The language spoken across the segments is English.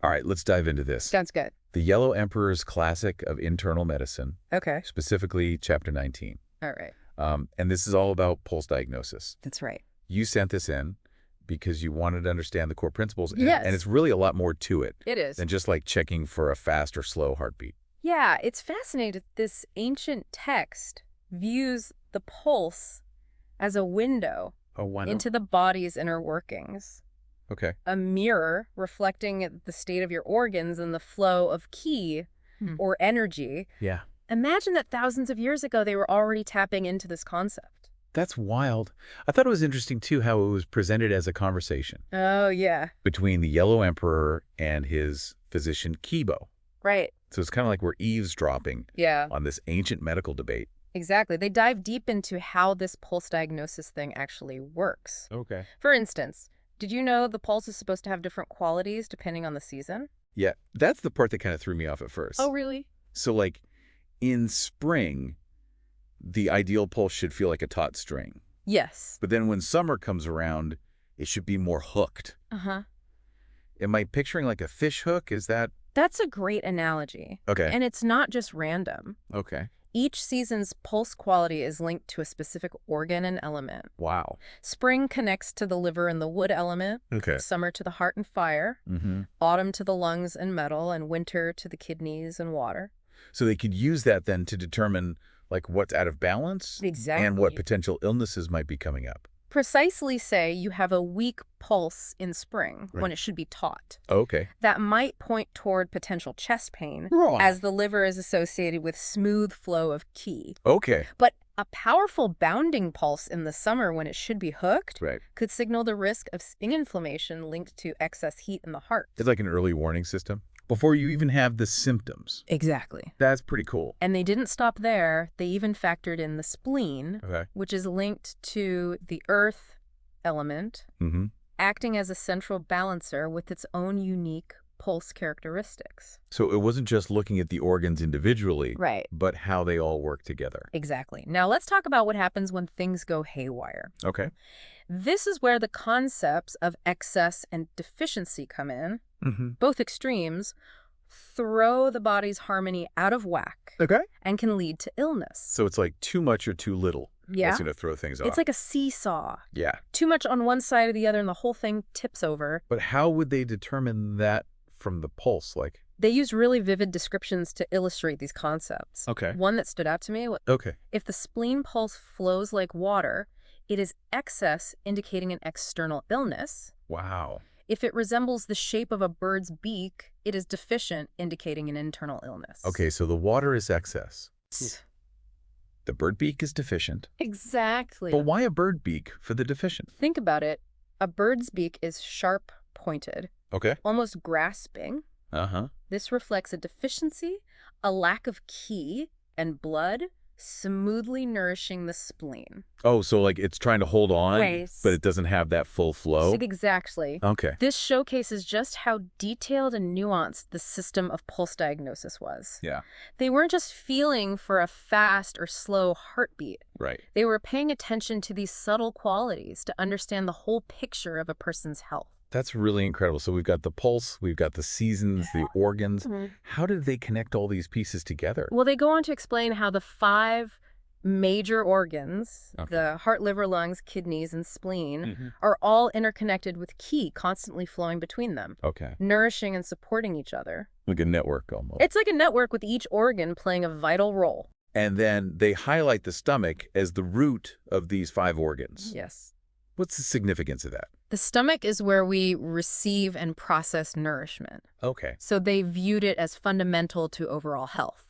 All right, let's dive into this. Sounds good. The Yellow Emperor's Classic of Internal Medicine, Okay. specifically Chapter 19. All right. And this is all about pulse diagnosis. That's right. You sent this in because you wanted to understand the core principles. Yes. And it's really a lot more to it It is. than just like checking for a fast or slow heartbeat. Yeah, it's fascinating that this ancient text views the pulse as a window into the body's inner workings. Okay. A mirror reflecting the state of your organs and the flow of ki or energy. Yeah. Imagine that thousands of years ago they were already tapping into this concept. That's wild. I thought it was interesting, too, how it was presented as a conversation Oh, yeah. between the Yellow Emperor and his physician Qibo. Right. So it's kind of like we're eavesdropping Yeah. on this ancient medical debate. Exactly. They dive deep into how this pulse diagnosis thing actually works. Okay. For instance, did you know the pulse is supposed to have different qualities depending on the season? Yeah, that's the part that kind of threw me off at first. Oh, really? So, like, in spring, the ideal pulse should feel like a taut string. Yes. But then when summer comes around, it should be more hooked. Uh-huh. Am I picturing like a fish hook? Is that... That's a great analogy. Okay. And it's not just random. Okay. Each season's pulse quality is linked to a specific organ and element. Wow. Spring connects to the liver and the wood element. Okay. Summer to the heart and fire. Mm-hmm. Autumn to the lungs and metal. And winter to the kidneys and water. So they could use that then to determine like what's out of balance Exactly. and what potential illnesses might be coming up. Precisely say you have a weak pulse in spring when Right. it should be taut. Okay. That might point toward potential chest pain, Right. as the liver is associated with smooth flow of qi. Okay. But a powerful bounding pulse in the summer when it should be hooked Right. could signal the risk of skin inflammation linked to excess heat in the heart. It's like an early warning system before you even have the symptoms. Exactly. That's pretty cool. And they didn't stop there. They even factored in the spleen, Okay. which is linked to the earth element, Mm-hmm. acting as a central balancer with its own unique pulse characteristics. So it wasn't just looking at the organs individually, Right. but how they all work together. Exactly. Now let's talk about what happens when things go haywire. Okay. This is where the concepts of excess and deficiency come in. Mm-hmm. Both extremes throw the body's harmony out of whack Okay. and can lead to illness. So it's like too much or too little. Yeah. That's going to throw things off. It's like a seesaw. Yeah. Too much on one side or the other and the whole thing tips over. But how would they determine that from the pulse? Like, They use really vivid descriptions to illustrate these concepts. okay. One that stood out to me, Okay. if the spleen pulse flows like water, it is excess, indicating an external illness. Wow. If it resembles the shape of a bird's beak, it is deficient, indicating an internal illness. Okay, so the water is excess. The bird beak is deficient. Exactly. But why a bird beak for the deficient? Think about it. A bird's beak is sharp-pointed, Okay. almost grasping. Uh-huh. This reflects a deficiency, a lack of qi and blood, smoothly nourishing the spleen. Oh, so like it's trying to hold on, Right. but it doesn't have that full flow? Exactly. Okay. This showcases just how detailed and nuanced the system of pulse diagnosis was. Yeah. They weren't just feeling for a fast or slow heartbeat. Right. They were paying attention to these subtle qualities to understand the whole picture of a person's health. That's really incredible. So we've got the pulse, we've got the seasons, the organs. How did they connect all these pieces together? Well, they go on to explain how the 5 major organs, Okay. the heart, liver, lungs, kidneys, and spleen, Mhm. are all interconnected with qi constantly flowing between them, Okay. nourishing and supporting each other. Like a network almost. It's like a network with each organ playing a vital role. And then they highlight the stomach as the root of these 5 organs. Yes. What's the significance of that? The stomach is where we receive and process nourishment. Okay. So they viewed it as fundamental to overall health.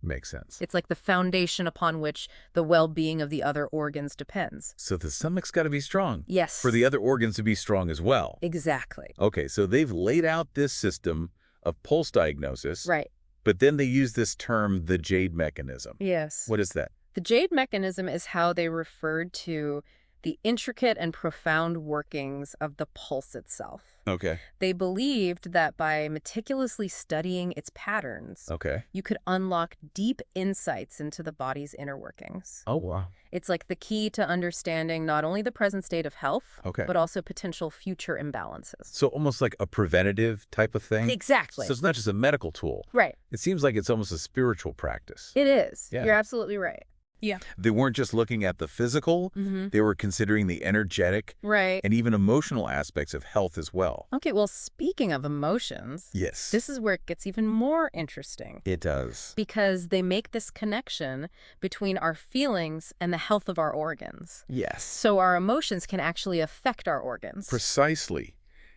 Makes sense. It's like the foundation upon which the well-being of the other organs depends. So the stomach's got to be strong Yes. for the other organs to be strong as well. Exactly. Okay, so they've laid out this system of pulse diagnosis, Right. but then they use this term, the jade mechanism. Yes. What is that? The jade mechanism is how they referred to the intricate and profound workings of the pulse itself. Okay. They believed that by meticulously studying its patterns, you could unlock deep insights into the body's inner workings. Oh, wow. It's like the key to understanding not only the present state of health, but also potential future imbalances. So almost like a preventative type of thing? Exactly. So it's not just a medical tool. Right. It seems like it's almost a spiritual practice. It is. Yeah. You're absolutely right. Yeah. They weren't just looking at the physical, they were considering the energetic and even emotional aspects of health as well. Okay, well, speaking of emotions, this is where it gets even more interesting. It does. Because they make this connection between our feelings and the health of our organs. Yes. So our emotions can actually affect our organs. Precisely.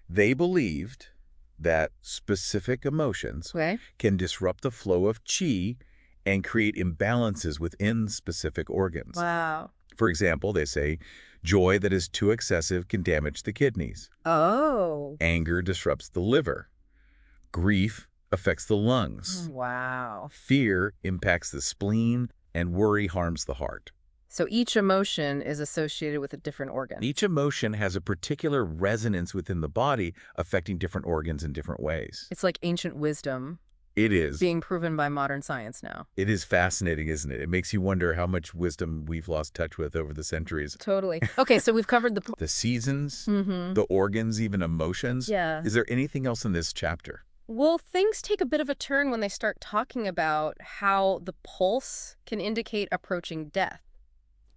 They believed that specific emotions can disrupt the flow of qi and create imbalances within specific organs. Wow. For example, they say, joy that is too excessive can damage the kidneys. Oh. Anger disrupts the liver. Grief affects the lungs. Wow. Fear impacts the spleen, and worry harms the heart. So each emotion is associated with a different organ. Each emotion has a particular resonance within the body, affecting different organs in different ways. It's like ancient wisdom. It is. Being proven by modern science now. It is fascinating, isn't it? It makes you wonder how much wisdom we've lost touch with over the centuries. Totally. Okay, so we've covered the seasons, the organs, even emotions. Yeah. Is there anything else in this chapter? Well, things take a bit of a turn when they start talking about how the pulse can indicate approaching death.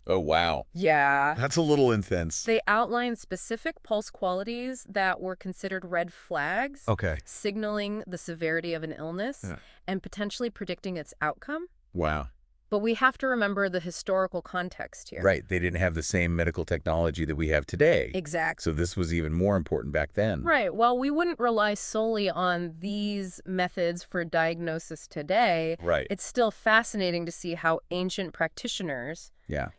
Oh, wow. Yeah. That's a little intense. They outline specific pulse qualities that were considered red flags, signaling the severity of an illness and potentially predicting its outcome. Wow. But we have to remember the historical context here. Right. They didn't have the same medical technology that we have today. Exactly. So this was even more important back then. Right. Well, we wouldn't rely solely on these methods for diagnosis today. Right. It's still fascinating to see how ancient practitioners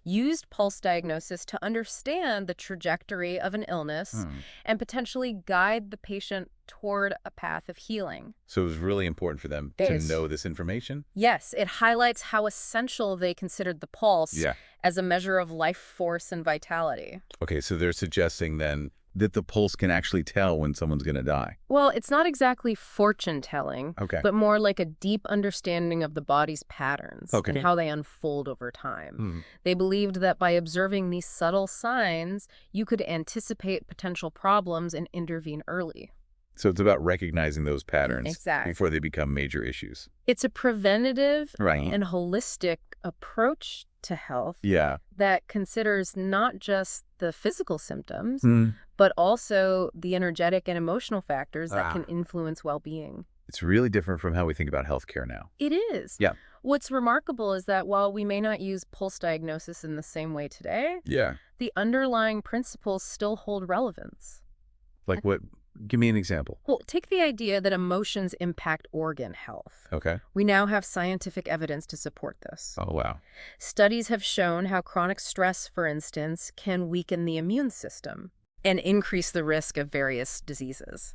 used pulse diagnosis to understand the trajectory of an illness and potentially guide the patient toward a path of healing. So it was really important for them to know this information? Yes, it highlights how essential they considered the pulse as a measure of life force and vitality. Okay, so they're suggesting then that the pulse can actually tell when someone's going to die. Well, it's not exactly fortune-telling, but more like a deep understanding of the body's patterns and how they unfold over time. They believed that by observing these subtle signs, you could anticipate potential problems and intervene early. So it's about recognizing those patterns before they become major issues. It's a preventative and holistic approach to health that considers not just the physical symptoms, but also the energetic and emotional factors that can influence well-being. It's really different from how we think about healthcare now. It is. Yeah. What's remarkable is that while we may not use pulse diagnosis in the same way today, the underlying principles still hold relevance. Like what? Give me an example. Well, take the idea that emotions impact organ health. Okay. We now have scientific evidence to support this. Oh, wow. Studies have shown how chronic stress, for instance, can weaken the immune system and increase the risk of various diseases.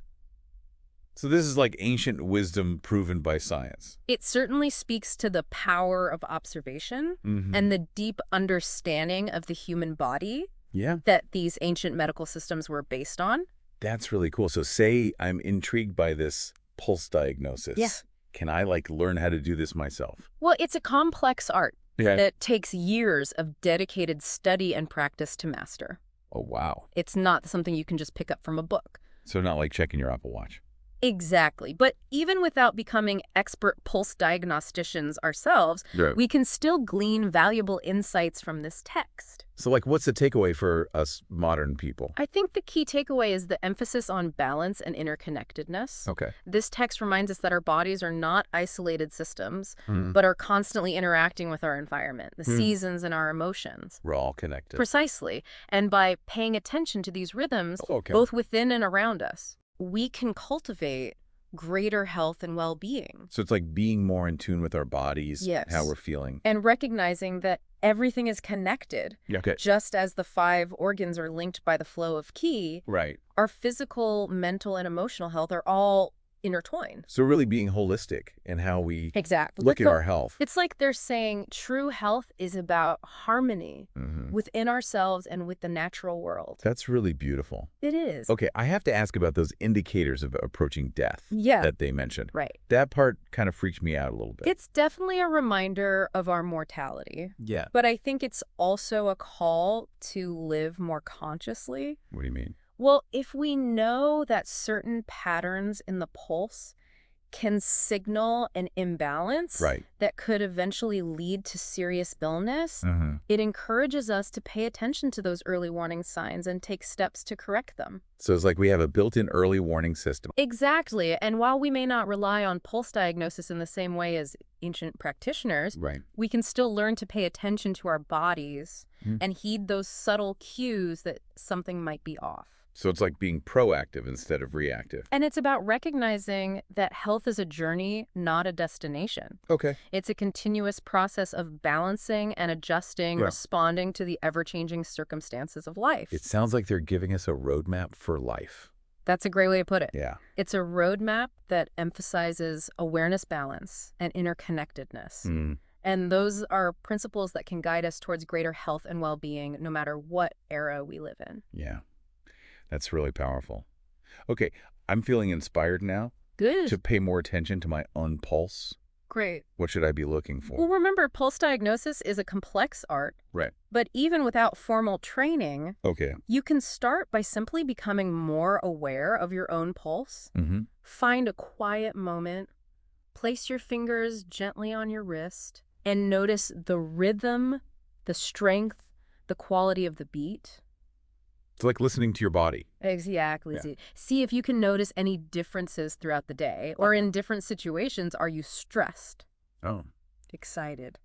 So this is like ancient wisdom proven by science. It certainly speaks to the power of observation and the deep understanding of the human body that these ancient medical systems were based on. That's really cool. So say I'm intrigued by this pulse diagnosis. Yeah. Can I learn how to do this myself? Well, it's a complex art that takes years of dedicated study and practice to master. Oh, wow. It's not something you can just pick up from a book. So not like checking your Apple Watch. Exactly. But even without becoming expert pulse diagnosticians ourselves, we can still glean valuable insights from this text. So what's the takeaway for us modern people? I think the key takeaway is the emphasis on balance and interconnectedness. Okay. This text reminds us that our bodies are not isolated systems, but are constantly interacting with our environment, the seasons, and our emotions. We're all connected. Precisely. And by paying attention to these rhythms, both within and around us, we can cultivate greater health and well-being. So it's like being more in tune with our bodies, how we're feeling. And recognizing that everything is connected. Just as the 5 organs are linked by the flow of qi, our physical, mental, and emotional health are all intertwine. So really being holistic in how we Exactly. look at our health. It's like they're saying true health is about harmony within ourselves and with the natural world. That's really beautiful. It is. Okay, I have to ask about those indicators of approaching death that they mentioned. Right. That part kind of freaked me out a little bit. It's definitely a reminder of our mortality. Yeah. But I think it's also a call to live more consciously. What do you mean? Well, if we know that certain patterns in the pulse can signal an imbalance that could eventually lead to serious illness, it encourages us to pay attention to those early warning signs and take steps to correct them. So it's like we have a built-in early warning system. Exactly. And while we may not rely on pulse diagnosis in the same way as ancient practitioners, we can still learn to pay attention to our bodies and heed those subtle cues that something might be off. So it's like being proactive instead of reactive. And it's about recognizing that health is a journey, not a destination. Okay. It's a continuous process of balancing and adjusting, responding to the ever-changing circumstances of life. It sounds like they're giving us a roadmap for life. That's a great way to put it. Yeah. It's a roadmap that emphasizes awareness, balance, and interconnectedness. And those are principles that can guide us towards greater health and well-being no matter what era we live in. Yeah. That's really powerful. Okay, I'm feeling inspired now to pay more attention to my own pulse. Great. What should I be looking for? Well, remember, pulse diagnosis is a complex art. Right. But even without formal training, you can start by simply becoming more aware of your own pulse. Find a quiet moment, place your fingers gently on your wrist, and notice the rhythm, the strength, the quality of the beat. It's like listening to your body. Exactly. Yeah. See if you can notice any differences throughout the day, or in different situations. Are you stressed? Excited?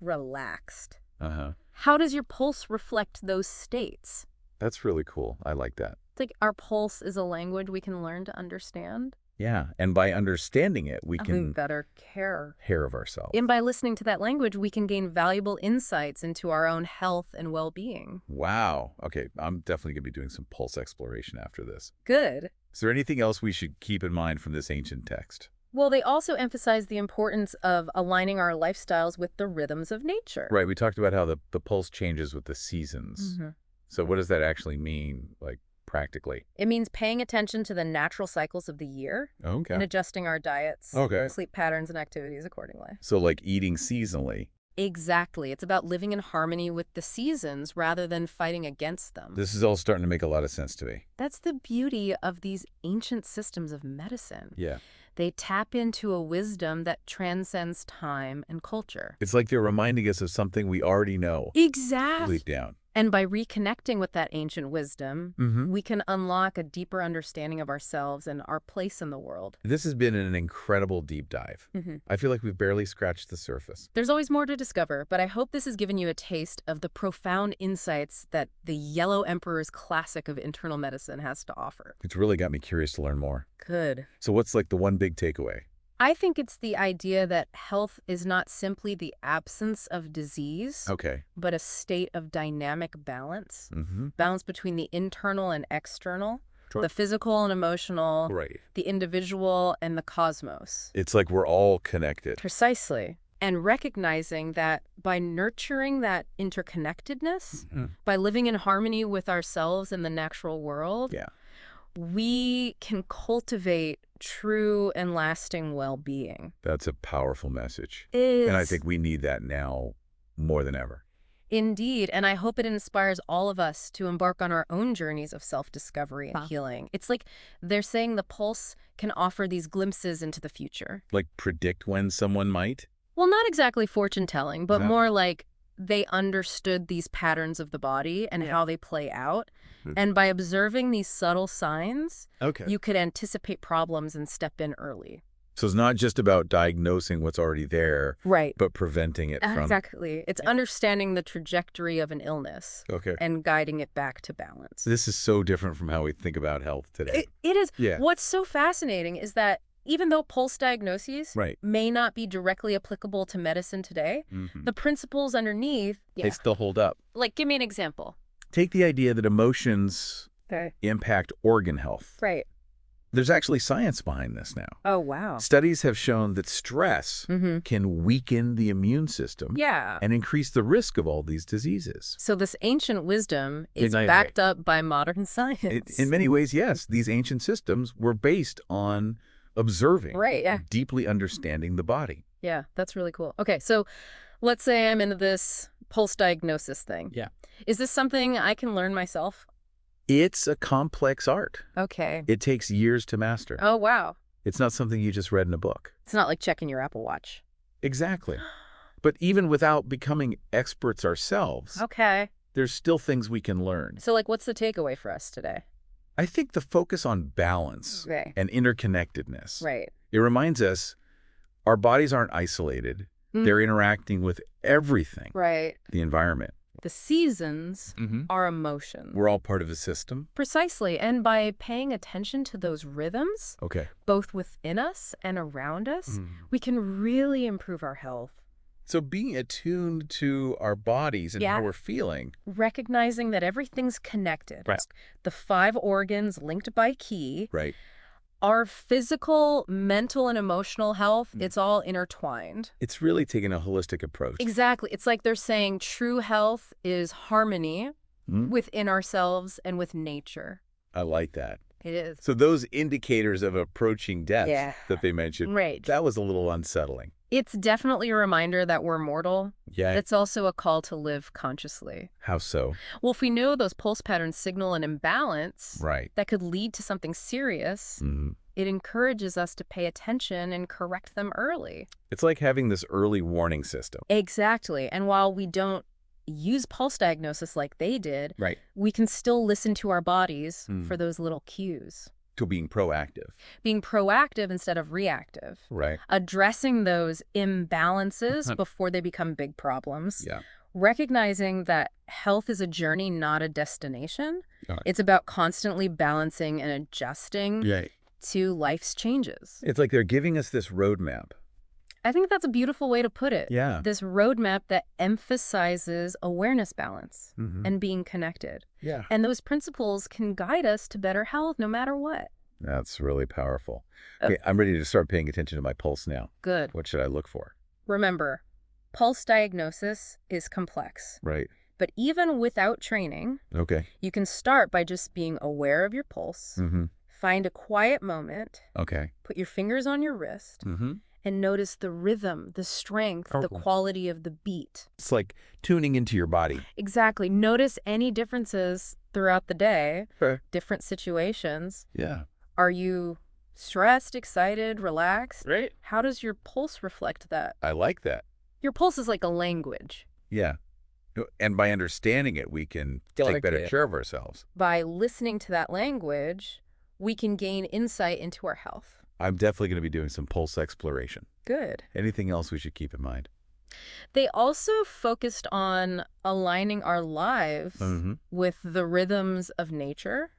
Relaxed? How does your pulse reflect those states? That's really cool. I like that. It's like our pulse is a language we can learn to understand. Yeah, and by understanding it, we can better care of ourselves. And by listening to that language, we can gain valuable insights into our own health and well-being. Wow. Okay, I'm definitely going to be doing some pulse exploration after this. Good. Is there anything else we should keep in mind from this ancient text? Well, they also emphasize the importance of aligning our lifestyles with the rhythms of nature. Right. We talked about how the pulse changes with the seasons. So what does that actually mean, like, practically? It means paying attention to the natural cycles of the year and adjusting our diets, sleep patterns, and activities accordingly. So like eating seasonally. Exactly. It's about living in harmony with the seasons rather than fighting against them. This is all starting to make a lot of sense to me. That's the beauty of these ancient systems of medicine. Yeah. They tap into a wisdom that transcends time and culture. It's like they're reminding us of something we already know. Exactly. Deep down. And by reconnecting with that ancient wisdom, we can unlock a deeper understanding of ourselves and our place in the world. This has been an incredible deep dive. I feel like we've barely scratched the surface. There's always more to discover, but I hope this has given you a taste of the profound insights that the Yellow Emperor's classic of internal medicine has to offer. It's really got me curious to learn more. Good. So what's like the one big takeaway? I think it's the idea that health is not simply the absence of disease, but a state of dynamic balance. Balance between the internal and external, the physical and emotional, the individual and the cosmos. It's like we're all connected. Precisely. And recognizing that by nurturing that interconnectedness, by living in harmony with ourselves and the natural world, we can cultivate true and lasting well-being. That's a powerful message. And I think we need that now more than ever. Indeed, and I hope it inspires all of us to embark on our own journeys of self-discovery and healing. It's like they're saying the pulse can offer these glimpses into the future. Like predict when someone might? Well, not exactly fortune-telling, but more like they understood these patterns of the body and how they play out. And by observing these subtle signs, you could anticipate problems and step in early. So it's not just about diagnosing what's already there, but preventing it from... Exactly. It's understanding the trajectory of an illness and guiding it back to balance. This is so different from how we think about health today. It is. Yeah. What's so fascinating is that even though pulse diagnoses may not be directly applicable to medicine today, the principles underneath... They still hold up. Like, give me an example. Take the idea that emotions impact organ health. There's actually science behind this now. Oh, wow. Studies have shown that stress can weaken the immune system and increase the risk of all these diseases. So this ancient wisdom is backed up by modern science. In many ways, yes. These ancient systems were based on observing, deeply understanding the body. Yeah, that's really cool. Okay, so let's say I'm into this pulse diagnosis thing. Yeah. Is this something I can learn myself? It's a complex art. Okay. It takes years to master. Oh, wow. It's not something you just read in a book. It's not like checking your Apple Watch. Exactly. But even without becoming experts ourselves, there's still things we can learn. So, like, what's the takeaway for us today? I think the focus on balance and interconnectedness. It reminds us our bodies aren't isolated. They're interacting with everything. The environment. The seasons are emotions. We're all part of a system. Precisely. And by paying attention to those rhythms, both within us and around us, we can really improve our health. So being attuned to our bodies and how we're feeling. Recognizing that everything's connected. The 5 organs linked by ki. Our physical, mental, and emotional health, it's all intertwined. It's really taking a holistic approach. Exactly. It's like they're saying true health is harmony within ourselves and with nature. I like that. It is. So those indicators of approaching death that they mentioned, that was a little unsettling. It's definitely a reminder that we're mortal. Yeah. It's also a call to live consciously. How so? Well, if we know those pulse patterns signal an imbalance that could lead to something serious, it encourages us to pay attention and correct them early. It's like having this early warning system. Exactly. And while we don't use pulse diagnosis like they did, we can still listen to our bodies for those little cues. To being proactive. Being proactive instead of reactive. Addressing those imbalances before they become big problems. Recognizing that health is a journey, not a destination. It's about constantly balancing and adjusting to life's changes. It's like they're giving us this roadmap. I think that's a beautiful way to put it. Yeah. This roadmap that emphasizes awareness balance and being connected. Yeah. And those principles can guide us to better health no matter what. That's really powerful. Okay, I'm ready to start paying attention to my pulse now. Good. What should I look for? Remember, pulse diagnosis is complex. But even without training, you can start by just being aware of your pulse. Find a quiet moment. Put your fingers on your wrist. And notice the rhythm, the strength, the quality of the beat. It's like tuning into your body. Exactly. Notice any differences throughout the day, different situations. Yeah. Are you stressed, excited, relaxed? How does your pulse reflect that? I like that. Your pulse is like a language. Yeah. And by understanding it, we can take better care of ourselves. By listening to that language, we can gain insight into our health. I'm definitely going to be doing some pulse exploration. Good. Anything else we should keep in mind? They also focused on aligning our lives with the rhythms of nature.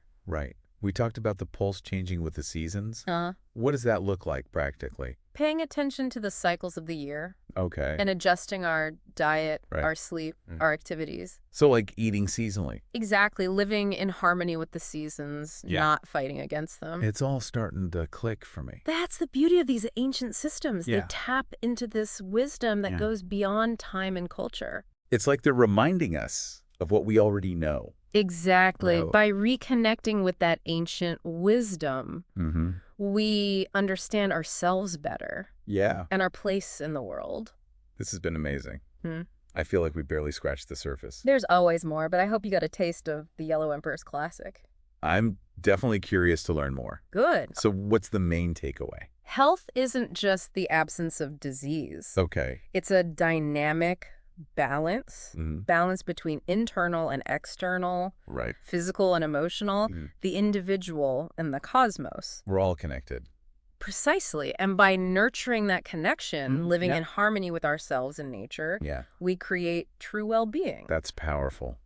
We talked about the pulse changing with the seasons. What does that look like practically? Paying attention to the cycles of the year. Okay. And adjusting our diet, our sleep, our activities. So like eating seasonally. Exactly. Living in harmony with the seasons, not fighting against them. It's all starting to click for me. That's the beauty of these ancient systems. They tap into this wisdom that goes beyond time and culture. It's like they're reminding us of what we already know. Exactly. By reconnecting with that ancient wisdom, we understand ourselves better. Yeah. And our place in the world. This has been amazing. I feel like we barely scratched the surface. There's always more, but I hope you got a taste of the Yellow Emperor's Classic. I'm definitely curious to learn more. Good. So what's the main takeaway? Health isn't just the absence of disease. It's a dynamic balance, balance between internal and external, physical and emotional, the individual and the cosmos. We're all connected. Precisely. And by nurturing that connection, living in harmony with ourselves and nature, we create true well-being. That's powerful.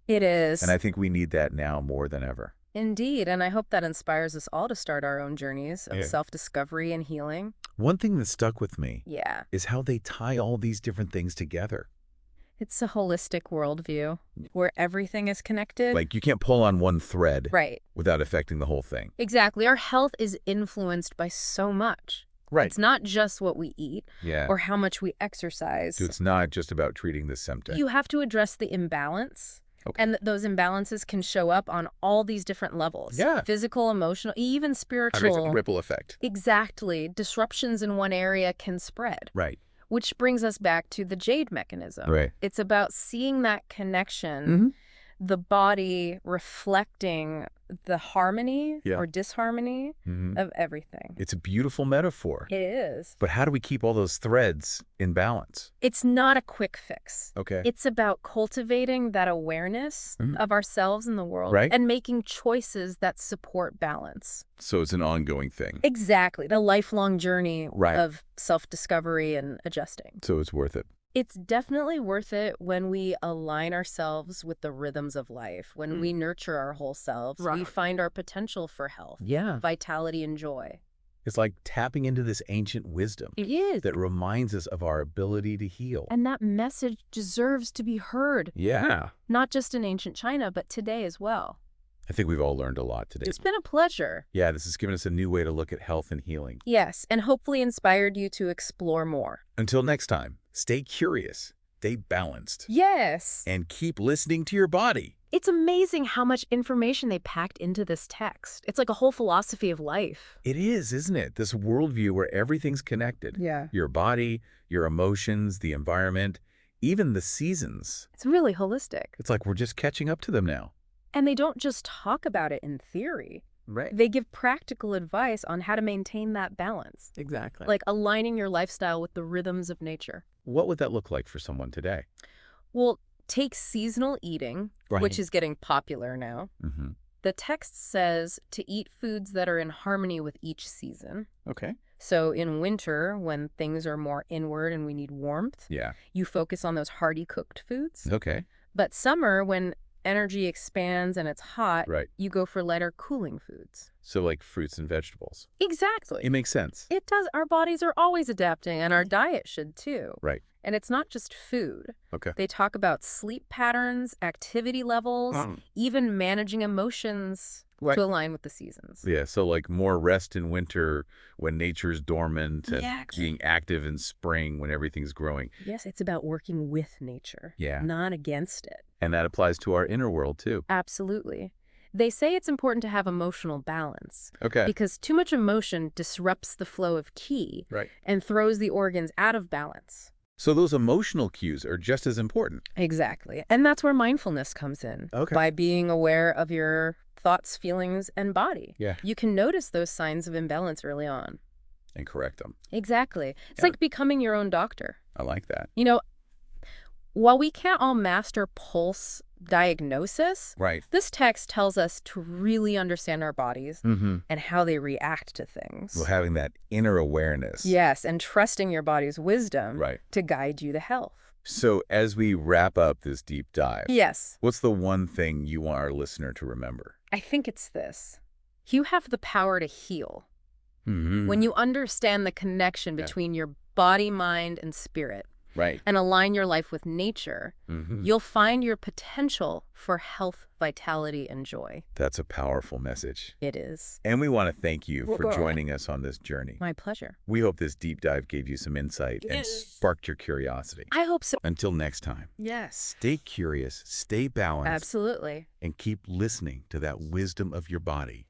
It is. And I think we need that now more than ever. Indeed, and I hope that inspires us all to start our own journeys of self-discovery and healing. One thing that stuck with me is how they tie all these different things together. It's a holistic worldview where everything is connected. Like you can't pull on one thread without affecting the whole thing. Exactly. Our health is influenced by so much. Right. It's not just what we eat or how much we exercise. So it's not just about treating the symptom. You have to address the imbalance. Okay. And those imbalances can show up on all these different levels. Yeah. Physical, emotional, even spiritual. It's a ripple effect. Exactly. Disruptions in one area can spread. Right. Which brings us back to the jade mechanism. Right. It's about seeing that connection, the body reflecting the harmony or disharmony of everything. It's a beautiful metaphor. It is. But how do we keep all those threads in balance? It's not a quick fix. Okay. It's about cultivating that awareness of ourselves and the world and making choices that support balance. So it's an ongoing thing. Exactly. The lifelong journey of self-discovery and adjusting. So it's worth it. It's definitely worth it when we align ourselves with the rhythms of life, when we nurture our whole selves, we find our potential for health, vitality, and joy. It's like tapping into this ancient wisdom that reminds us of our ability to heal. And that message deserves to be heard. Yeah. Not just in ancient China, but today as well. I think we've all learned a lot today. It's been a pleasure. Yeah, this has given us a new way to look at health and healing. Yes, and hopefully inspired you to explore more. Until next time, stay curious, stay balanced. Yes. And keep listening to your body. It's amazing how much information they packed into this text. It's like a whole philosophy of life. It is, isn't it? This worldview where everything's connected. Yeah. Your body, your emotions, the environment, even the seasons. It's really holistic. It's like we're just catching up to them now. And they don't just talk about it in theory. Right. They give practical advice on how to maintain that balance. Exactly. Like aligning your lifestyle with the rhythms of nature. What would that look like for someone today? Well, take seasonal eating, which is getting popular now. The text says to eat foods that are in harmony with each season. Okay. So in winter, when things are more inward and we need warmth, you focus on those hearty cooked foods. Okay. But summer, when energy expands and it's hot, you go for lighter cooling foods. So like fruits and vegetables. Exactly. It makes sense. It does. Our bodies are always adapting, and our diet should too. Right. And it's not just food. Okay. They talk about sleep patterns, activity levels, even managing emotions to align with the seasons. Yeah, so like more rest in winter when nature's dormant and being active in spring when everything's growing. Yes, it's about working with nature, not against it. And that applies to our inner world too. Absolutely. They say it's important to have emotional balance. Okay. Because too much emotion disrupts the flow of qi and throws the organs out of balance. So those emotional cues are just as important. Exactly. And that's where mindfulness comes in. Okay. By being aware of your thoughts, feelings, and body. Yeah. You can notice those signs of imbalance early on. And correct them. Exactly. It's like becoming your own doctor. I like that. You know, while we can't all master pulse diagnosis, this text tells us to really understand our bodies and how they react to things. Well, having that inner awareness. Yes, and trusting your body's wisdom to guide you to health. So as we wrap up this deep dive, yes, what's the one thing you want our listener to remember? I think it's this. You have the power to heal. When you understand the connection between your body, mind, and spirit, and align your life with nature, you'll find your potential for health, vitality, and joy. That's a powerful message. It is. And we want to thank you for joining us on this journey. My pleasure. We hope this deep dive gave you some insight and sparked your curiosity. I hope so. Until next time. Yes. Stay curious, stay balanced. Absolutely. And keep listening to that wisdom of your body.